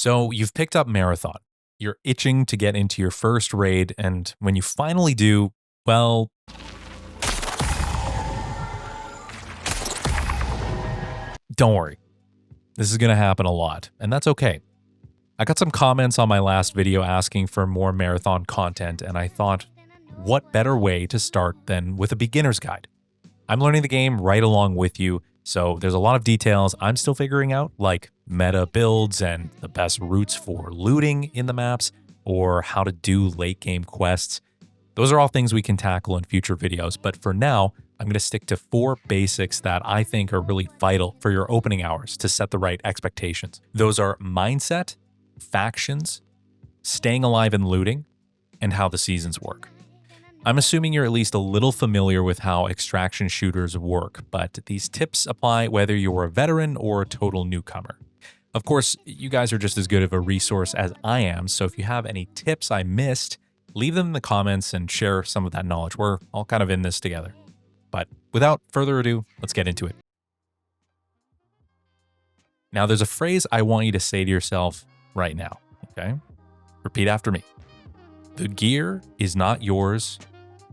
So you've picked up Marathon. You're itching to get into your first raid, and when you finally do, well, don't worry. This is going to happen a lot, and that's okay. I got some comments on my last video asking for more Marathon content, and I thought, what better way to start than with a beginner's guide? I'm learning the game right along with you, so there's a lot of details I'm still figuring out, like meta builds and the best routes for looting in the maps, or how to do late game quests. Those are all things we can tackle in future videos, but for now, I'm going to stick to 4 basics that I think are really vital for your opening hours to set the right expectations. Those are mindset, factions, staying alive and looting, and how the seasons work. I'm assuming you're at least a little familiar with how extraction shooters work, but these tips apply whether you're a veteran or a total newcomer. Of course, you guys are just as good of a resource as I am, so if you have any tips I missed, leave them in the comments and share some of that knowledge. We're all kind of in this together. But without further ado, let's get into it. Now, there's a phrase I want you to say to yourself right now, okay? Repeat after me. The gear is not yours,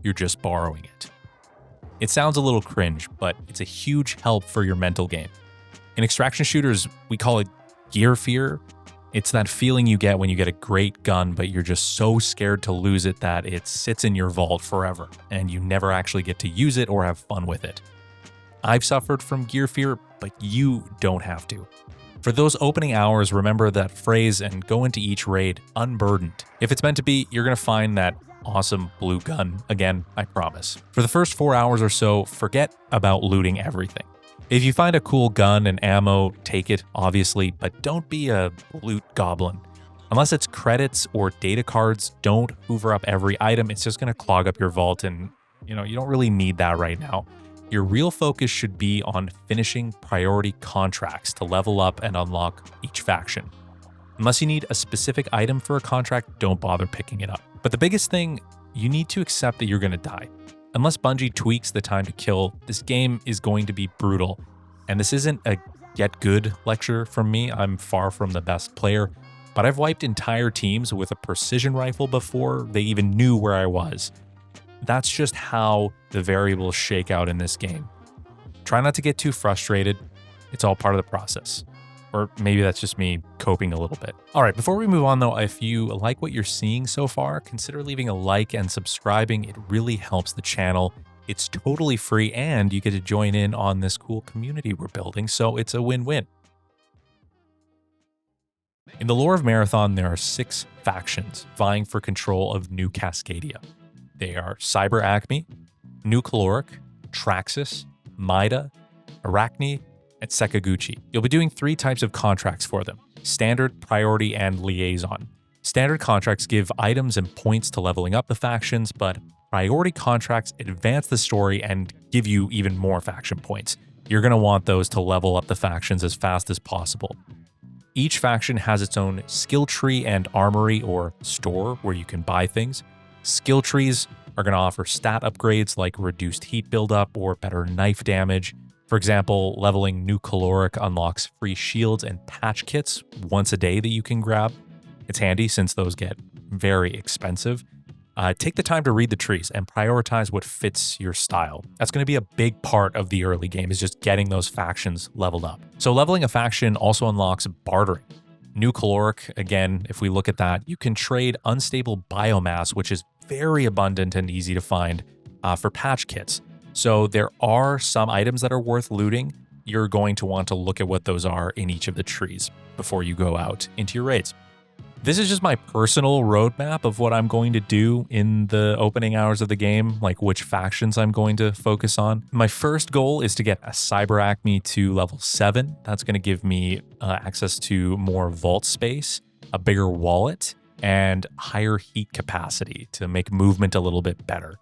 you're just borrowing it. It sounds a little cringe, but it's a huge help for your mental game. In extraction shooters, we call it gear fear. It's that feeling you get when you get a great gun, but you're just so scared to lose it that it sits in your vault forever, and you never actually get to use it or have fun with it. I've suffered from gear fear, but you don't have to. For those opening hours, remember that phrase and go into each raid unburdened. If it's meant to be, you're going to find that awesome blue gun again, I promise. For the first 4 hours or so, forget about looting everything. If you find a cool gun and ammo, take it, obviously, but don't be a loot goblin. Unless it's credits or data cards, don't hoover up every item. It's just going to clog up your vault, and you don't really need that right now. Your real focus should be on finishing priority contracts to level up and unlock each faction. Unless you need a specific item for a contract, don't bother picking it up. But the biggest thing, you need to accept that you're going to die. Unless Bungie tweaks the time to kill, this game is going to be brutal. And this isn't a get good lecture from me. I'm far from the best player, but I've wiped entire teams with a precision rifle before they even knew where I was. That's just how the variables shake out in this game. Try not to get too frustrated. It's all part of the process. Or maybe that's just me coping a little bit. All right, before we move on though, if you like what you're seeing so far, consider leaving a like and subscribing. It really helps the channel. It's totally free and you get to join in on this cool community we're building, so it's a win-win. In the lore of Marathon, there are 6 factions vying for control of New Cascadia. They are Cyber Acme, New Caloric, Traxxas, Mida, Arachne, and Sekaguchi. You'll be doing 3 types of contracts for them: Standard, Priority, and Liaison. Standard contracts give items and points to leveling up the factions, but Priority contracts advance the story and give you even more faction points. You're going to want those to level up the factions as fast as possible. Each faction has its own skill tree and armory or store where you can buy things. Skill trees are going to offer stat upgrades like reduced heat buildup or better knife damage. For example, leveling New Caloric unlocks free shields and patch kits once a day that you can grab. It's handy since those get very expensive. Take the time to read the trees and prioritize what fits your style. That's going to be a big part of the early game, is just getting those factions leveled up. So leveling a faction also unlocks bartering. New Caloric, again, if we look at that, you can trade unstable biomass, which is very abundant and easy to find, for patch kits. So there are some items that are worth looting. You're going to want to look at what those are in each of the trees before you go out into your raids. This is just my personal roadmap of what I'm going to do in the opening hours of the game, like which factions I'm going to focus on. My first goal is to get a Cyber Acme to level 7. That's going to give me access to more vault space, a bigger wallet, and higher heat capacity to make movement a little bit better.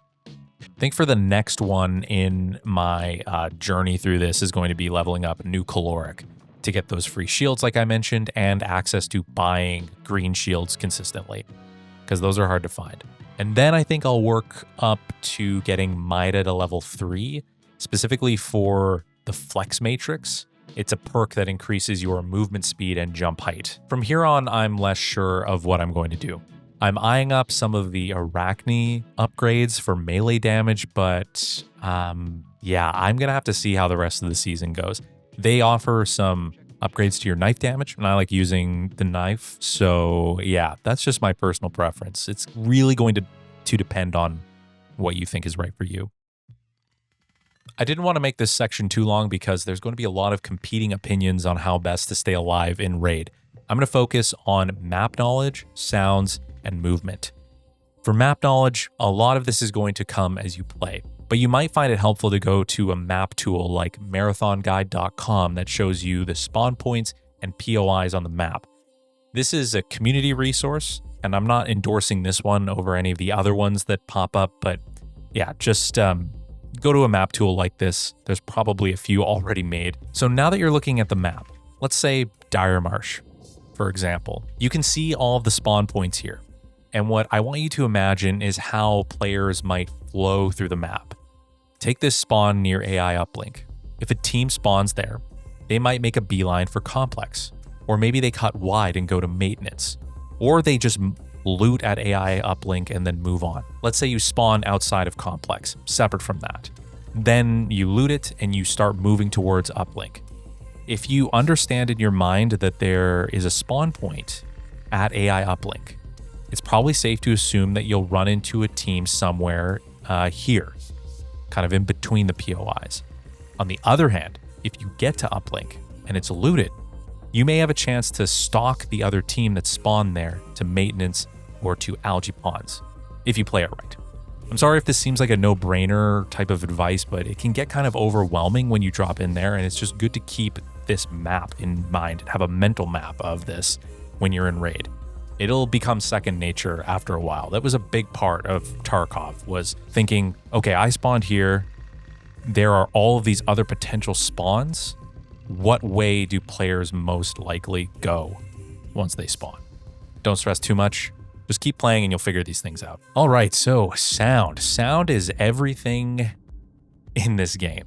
I think for the next one in my journey through this is going to be leveling up New Caloric to get those free shields like I mentioned, and access to buying green shields consistently, because those are hard to find. And then I think I'll work up to getting Mida to level 3, specifically for the Flex Matrix. It's a perk that increases your movement speed and jump height. From here on, I'm less sure of what I'm going to do. I'm eyeing up some of the Arachne upgrades for melee damage, but yeah, I'm going to have to see how the rest of the season goes. They offer some upgrades to your knife damage, and I like using the knife. So yeah, that's just my personal preference. It's really going to depend on what you think is right for you. I didn't want to make this section too long because there's going to be a lot of competing opinions on how best to stay alive in Raid. I'm going to focus on map knowledge, sounds, and movement. For map knowledge, a lot of this is going to come as you play, but you might find it helpful to go to a map tool like marathonguide.com that shows you the spawn points and POIs on the map. This is a community resource, and I'm not endorsing this one over any of the other ones that pop up, but yeah, just go to a map tool like this. There's probably a few already made. So now that you're looking at the map, let's say Dire Marsh, for example, you can see all of the spawn points here. And what I want you to imagine is how players might flow through the map. Take this spawn near AI uplink. If a team spawns there, they might make a beeline for complex, or maybe they cut wide and go to maintenance, or they just loot at AI uplink and then move on. Let's say you spawn outside of complex, separate from that. Then you loot it and you start moving towards uplink. If you understand in your mind that there is a spawn point at AI uplink, it's probably safe to assume that you'll run into a team somewhere here, kind of in between the POIs. On the other hand, if you get to uplink and it's looted, you may have a chance to stalk the other team that spawned there to maintenance or to algae ponds, if you play it right. I'm sorry if this seems like a no-brainer type of advice, but it can get kind of overwhelming when you drop in there, and it's just good to keep this map in mind and have a mental map of this when you're in Raid. It'll become second nature after a while. That was a big part of Tarkov, was thinking, okay, I spawned here. There are all of these other potential spawns. What way do players most likely go once they spawn? Don't stress too much. Just keep playing and you'll figure these things out. All right, so sound. Sound is everything in this game.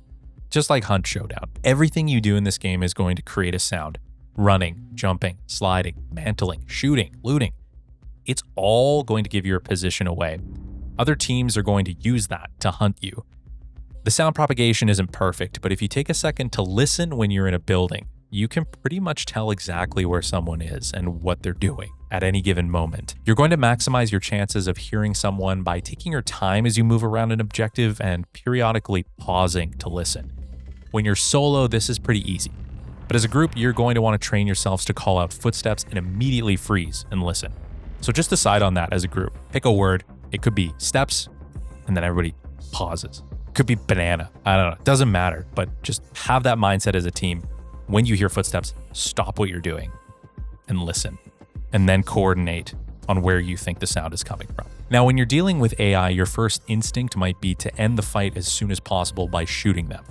Just like Hunt Showdown. Everything you do in this game is going to create a sound. Running, jumping, sliding, mantling, shooting, looting. It's all going to give your position away. Other teams are going to use that to hunt you. The sound propagation isn't perfect, but if you take a second to listen when you're in a building, you can pretty much tell exactly where someone is and what they're doing at any given moment. You're going to maximize your chances of hearing someone by taking your time as you move around an objective and periodically pausing to listen. When you're solo, this is pretty easy. But as a group, you're going to want to train yourselves to call out footsteps and immediately freeze and listen. So just decide on that as a group. Pick a word. It could be steps, and then everybody pauses. It could be banana. I don't know. It doesn't matter, but just have that mindset as a team. When you hear footsteps, stop what you're doing and listen, and then coordinate on where you think the sound is coming from. Now, when you're dealing with AI, your first instinct might be to end the fight as soon as possible by shooting them.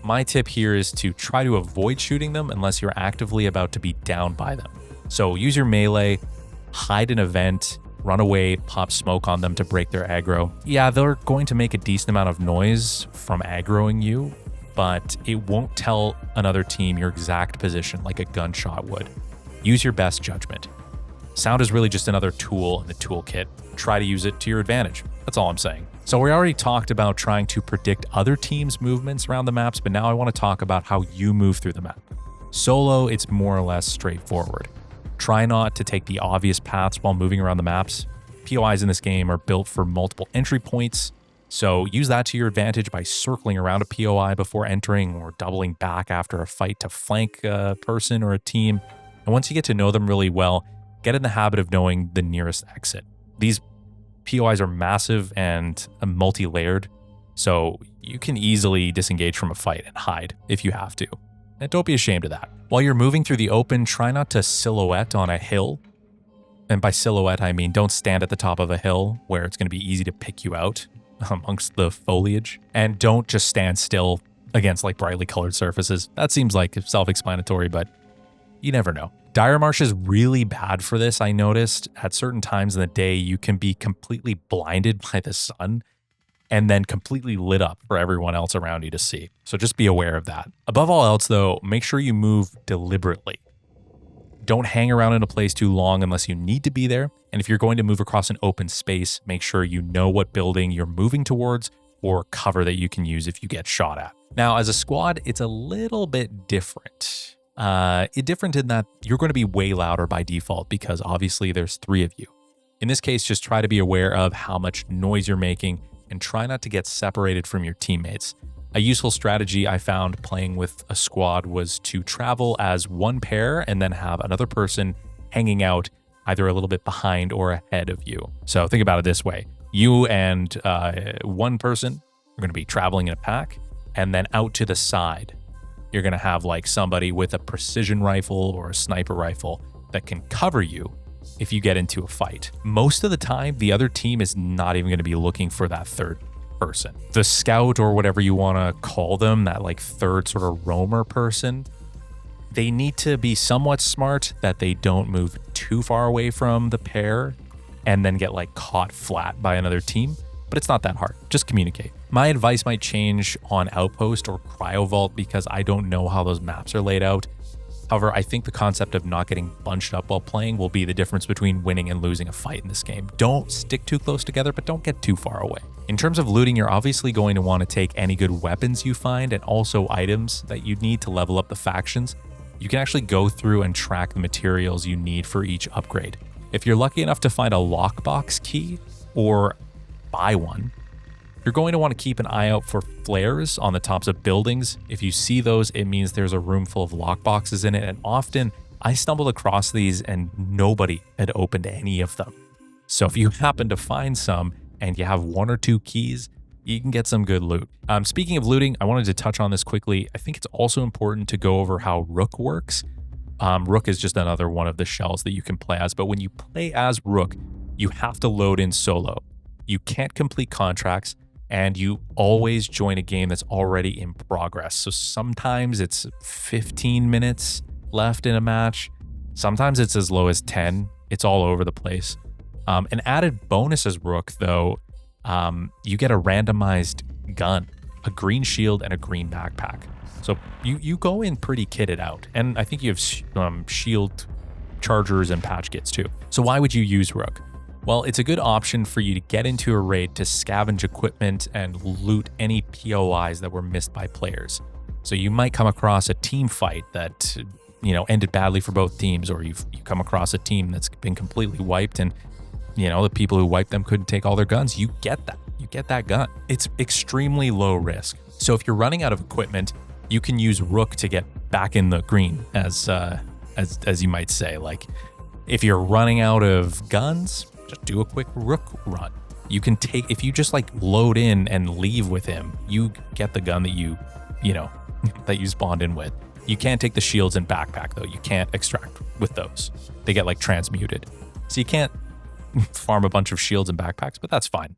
My tip here is to try to avoid shooting them unless you're actively about to be down by them. So use your melee, hide an event, run away, pop smoke on them to break their aggro. Yeah, they're going to make a decent amount of noise from aggroing you, but it won't tell another team your exact position like a gunshot would. Use your best judgment. Sound is really just another tool in the toolkit. Try to use it to your advantage. That's all I'm saying. So we already talked about trying to predict other teams' movements around the maps, but now I want to talk about how you move through the map. Solo, it's more or less straightforward. Try not to take the obvious paths while moving around the maps. POIs in this game are built for multiple entry points, so use that to your advantage by circling around a POI before entering or doubling back after a fight to flank a person or a team. And once you get to know them really well, get in the habit of knowing the nearest exit. These POIs are massive and multi-layered, so you can easily disengage from a fight and hide if you have to. And don't be ashamed of that. While you're moving through the open, try not to silhouette on a hill. And by silhouette, I mean don't stand at the top of a hill where it's going to be easy to pick you out amongst the foliage. And don't just stand still against like brightly colored surfaces. That seems like self-explanatory, but you never know. Dire Marsh is really bad for this, I noticed. At certain times in the day, you can be completely blinded by the sun. and then completely lit up for everyone else around you to see. So just be aware of that. Above all else, though, make sure you move deliberately. Don't hang around in a place too long unless you need to be there. And if you're going to move across an open space, make sure you know what building you're moving towards or cover that you can use if you get shot at. Now, as a squad, it's a little bit different. Different in that you're going to be way louder by default because obviously there's 3 of you. In this case, just try to be aware of how much noise you're making and try not to get separated from your teammates. A useful strategy I found playing with a squad was to travel as one pair and then have another person hanging out either a little bit behind or ahead of you. So think about it this way. You and one person are going to be traveling in a pack, and then out to the side, you're going to have like somebody with a precision rifle or a sniper rifle that can cover you if you get into a fight. Most of the time, the other team is not even going to be looking for that third person. The scout or whatever you want to call them, that like third sort of roamer person, they need to be somewhat smart that they don't move too far away from the pair and then get like caught flat by another team. But it's not that hard. Just communicate. My advice might change on Outpost or Cryovault because I don't know how those maps are laid out. However, I think the concept of not getting bunched up while playing will be the difference between winning and losing a fight in this game. Don't stick too close together, but don't get too far away. In terms of looting, you're obviously going to want to take any good weapons you find and also items that you need to level up the factions. You can actually go through and track the materials you need for each upgrade. If you're lucky enough to find a lockbox key or buy one, you're going to want to keep an eye out for flares on the tops of buildings. If you see those, it means there's a room full of lockboxes in it, and often I stumbled across these and nobody had opened any of them. So if you happen to find some and you have 1 or 2 keys, you can get some good loot. Speaking of looting, I wanted to touch on this quickly. I think it's also important to go over how Rook works. Rook is just another one of the shells that you can play as, but when you play as Rook, you have to load in solo. You can't complete contracts, and you always join a game that's already in progress. So sometimes it's 15 minutes left in a match. Sometimes it's as low as 10. It's all over the place. An added bonus as Rook, though, you get a randomized gun, a green shield, and a green backpack. So you go in pretty kitted out. And I think you have shield chargers and patch kits too. So why would you use Rook? Well, it's a good option for you to get into a raid to scavenge equipment and loot any POIs that were missed by players. So you might come across a team fight that, ended badly for both teams, or you come across a team that's been completely wiped and, the people who wiped them couldn't take all their guns. You get that. You get that gun. It's extremely low risk. So if you're running out of equipment, you can use Rook to get back in the green, as you might say. Like, if you're running out of guns, just do a quick Rook run. You can take, if you just like load in and leave with him, you get the gun that that you spawned in with. You can't take the shields and backpack though. You can't extract with those. They get like transmuted. So you can't farm a bunch of shields and backpacks, but that's fine.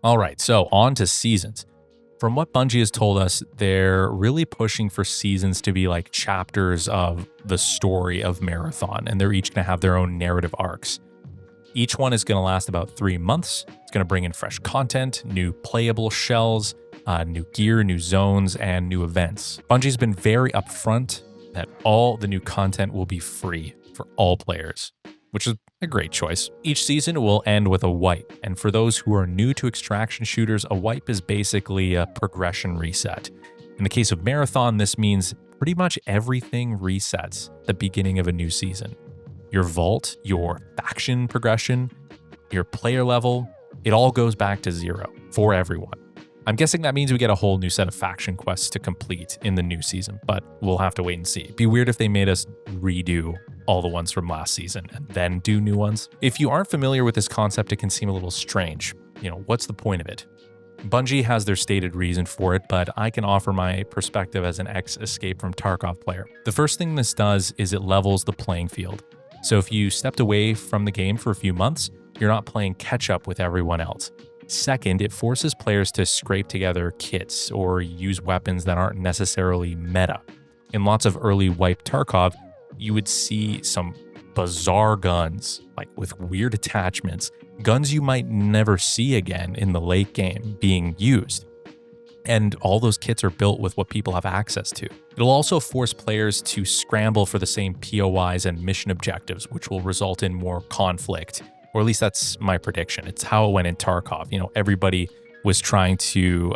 All right, so on to seasons. From what Bungie has told us, they're really pushing for seasons to be like chapters of the story of Marathon, and they're each going to have their own narrative arcs. Each one is going to last about 3 months. It's going to bring in fresh content, new playable shells, new gear, new zones, and new events. Bungie's been very upfront that all the new content will be free for all players, which is a great choice. Each season will end with a wipe, and for those who are new to extraction shooters, a wipe is basically a progression reset. In the case of Marathon, this means pretty much everything resets at the beginning of a new season. Your vault, your faction progression, your player level, it all goes back to 0 for everyone. I'm guessing that means we get a whole new set of faction quests to complete in the new season, but we'll have to wait and see. It'd be weird if they made us redo all the ones from last season and then do new ones. If you aren't familiar with this concept, it can seem a little strange. What's the point of it? Bungie has their stated reason for it, but I can offer my perspective as an ex-Escape from Tarkov player. The first thing this does is it levels the playing field. So if you stepped away from the game for a few months, you're not playing catch up with everyone else. Second, it forces players to scrape together kits or use weapons that aren't necessarily meta. In lots of early wipe Tarkov, you would see some bizarre guns, like with weird attachments, guns you might never see again in the late game being used. And all those kits are built with what people have access to. It'll also force players to scramble for the same POIs and mission objectives, which will result in more conflict, or at least that's my prediction. It's how it went in Tarkov. Everybody was trying to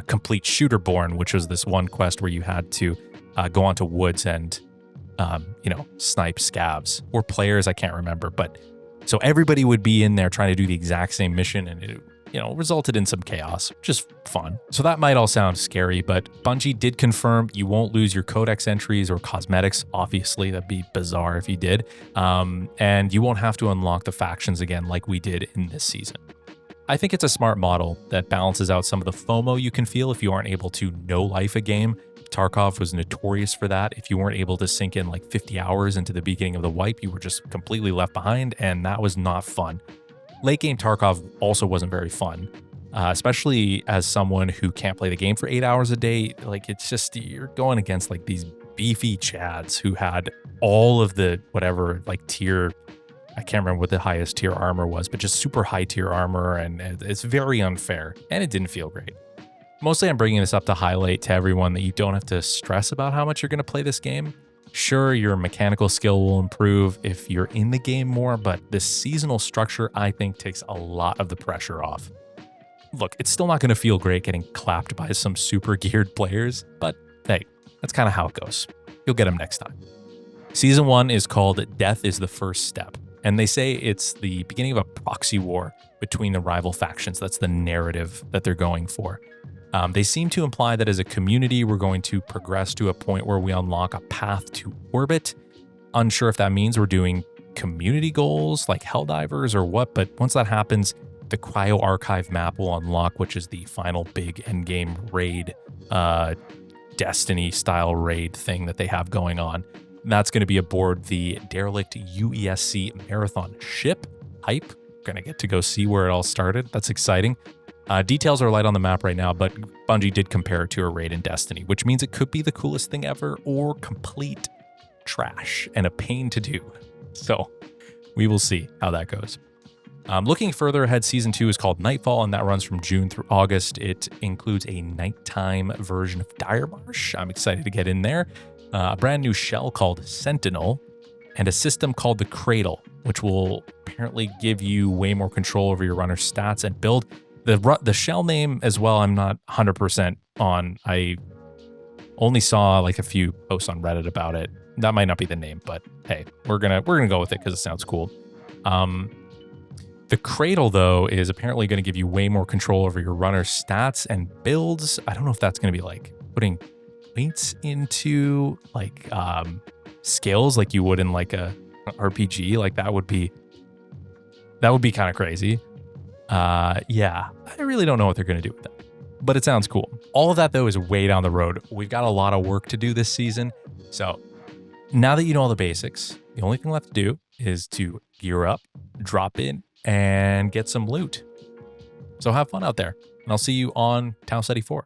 complete Shooterborn, which was this one quest where you had to go onto woods and, snipe scabs or players. I can't remember, but so everybody would be in there trying to do the exact same mission, and it resulted in some chaos. Just fun. So that might all sound scary, but Bungie did confirm you won't lose your codex entries or cosmetics. Obviously, that'd be bizarre if you did. And you won't have to unlock the factions again like we did in this season. I think it's a smart model that balances out some of the FOMO you can feel if you aren't able to no-life a game. Tarkov was notorious for that. If you weren't able to sink in like 50 hours into the beginning of the wipe, you were just completely left behind, and that was not fun. Late game Tarkov also wasn't very fun, especially as someone who can't play the game for 8 hours a day. Like, it's just, you're going against like these beefy chads who had all of the whatever, like tier, I can't remember what the highest tier armor was, but just super high tier armor, and it's very unfair, and it didn't feel great. Mostly I'm bringing this up to highlight to everyone that you don't have to stress about how much you're going to play this game. Sure, your mechanical skill will improve if you're in the game more, but this seasonal structure, I think, takes a lot of the pressure off. Look, it's still not going to feel great getting clapped by some super geared players, but hey, that's kind of how it goes. You'll get them next time. Season 1 is called Death is the First Step, and they say it's the beginning of a proxy war between the rival factions. That's the narrative that they're going for. They seem to imply that as a community, we're going to progress to a point where we unlock a path to orbit. Unsure if that means we're doing community goals like Helldivers or what, but once that happens, the Cryo Archive map will unlock, which is the final big endgame raid, Destiny-style raid thing that they have going on. And that's going to be aboard the derelict UESC Marathon ship. Hype. Going to get to go see where it all started. That's exciting. Details are light on the map right now, but Bungie did compare it to a raid in Destiny, which means it could be the coolest thing ever or complete trash and a pain to do. So we will see how that goes. Looking further ahead, Season 2 is called Nightfall, and that runs from June through August. It includes a nighttime version of Dire Marsh. I'm excited to get in there. A brand new shell called Sentinel, and a system called the Cradle, which will apparently give you way more control over your runner's stats and build. The shell name as well, I'm not 100% on. I only saw like a few posts on Reddit about it. That might not be the name, but hey, we're gonna go with it because it sounds cool. The Cradle, though, is apparently going to give you way more control over your runner's stats and builds. I don't know if that's going to be like putting points into like skills like you would in like a RPG. Like that would be kind of crazy. Yeah, I really don't know what they're going to do with that, but it sounds cool. All of that, though, is way down the road. We've got a lot of work to do this season. So now that you know all the basics, the only thing left to do is to gear up, drop in, and get some loot. So have fun out there, and I'll see you on Town Study 4.